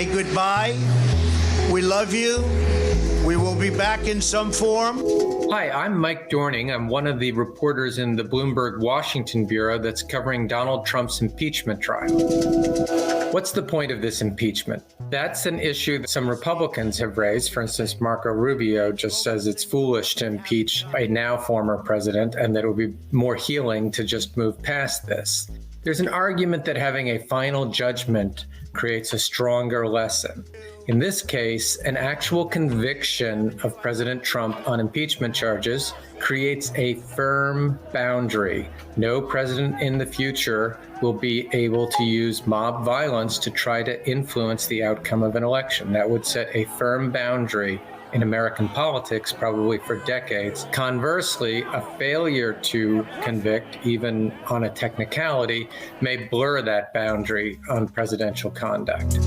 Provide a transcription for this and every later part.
a goodbye. We love you. We will be back in some form. Hi, I'm Mike Dorning. I'm one of the reporters in the Bloomberg Washington bureau that's covering Donald Trump's impeachment trial. What's the point of this impeachment? That's an issue that some Republicans have raised. For instance, Marco Rubio just says it's foolish to impeach a now former president and that it would be more healing to just move past this. There's an argument that having a final judgment creates a stronger lesson. In this case, an actual conviction of President Trump on impeachment charges creates a firm boundary. No president in the future will be able to use mob violence to try to influence the outcome of an election. That would set a firm boundary in American politics, probably for decades. Conversely, a failure to convict, even on a technicality, may blur that boundary on presidential conduct.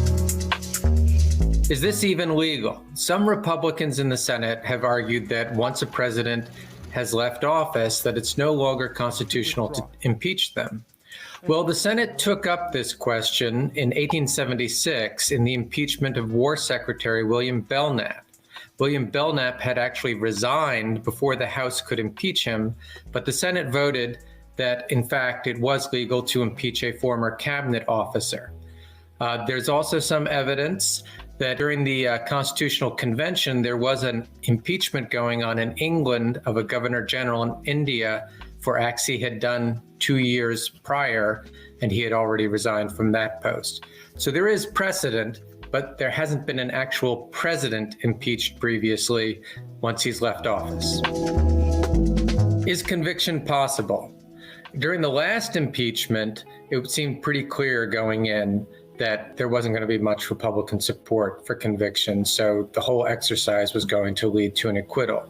Is this even legal? Some Republicans in the Senate have argued that once a president has left office, that it's no longer constitutional to impeach them. Well, the Senate took up this question in 1876 in the impeachment of War Secretary William Belknap. William Belknap had actually resigned before the House could impeach him, but the Senate voted that, in fact, it was legal to impeach a former cabinet officer. There's also some evidence that during the Constitutional Convention, there was an impeachment going on in England of a governor general in India for acts he had done 2 years prior, and he had already resigned from that post. So there is precedent, but there hasn't been an actual president impeached previously once he's left office. Is conviction possible? During the last impeachment, it seemed pretty clear going in that there wasn't going to be much Republican support for conviction, so the whole exercise was going to lead to an acquittal.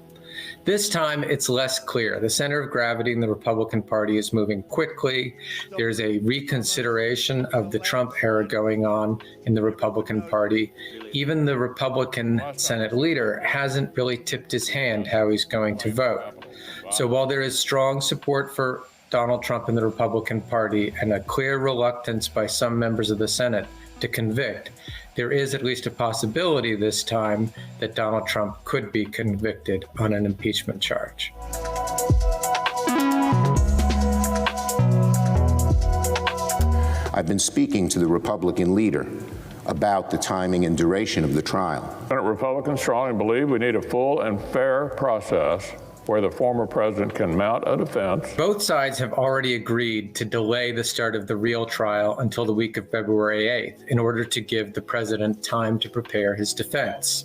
This time, it's less clear. The center of gravity in the Republican Party is moving quickly. There's a reconsideration of the Trump era going on in the Republican Party. Even the Republican Senate leader hasn't really tipped his hand how he's going to vote. So while there is strong support for Donald Trump in the Republican Party and a clear reluctance by some members of the Senate to convict, there is at least a possibility this time that Donald Trump could be convicted on an impeachment charge. I've been speaking to the Republican leader about the timing and duration of the trial. Senate Republicans strongly believe we need a full and fair process where the former president can mount a defense. Both sides have already agreed to delay the start of the real trial until the week of February 8th in order to give the president time to prepare his defense.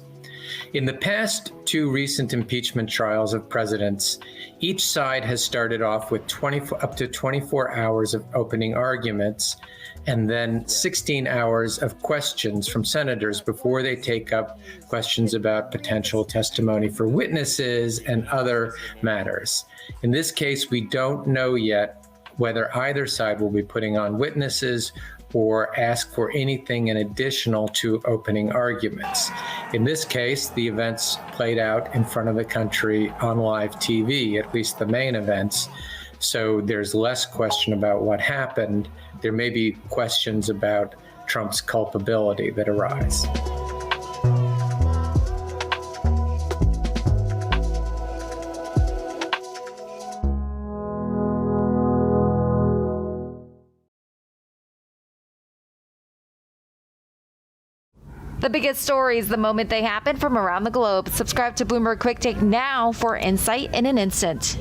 In the past two recent impeachment trials of presidents, each side has started off with up to 24 hours of opening arguments and then 16 hours of questions from senators before they take up questions about potential testimony for witnesses and other matters. In this case, we don't know yet whether either side will be putting on witnesses or ask for anything in additional to opening arguments. In this case, the events played out in front of the country on live TV, at least the main events. So there's less question about what happened. There may be questions about Trump's culpability that arise. The biggest stories the moment they happen from around the globe. Subscribe to Bloomberg Quicktake now for insight in an instant.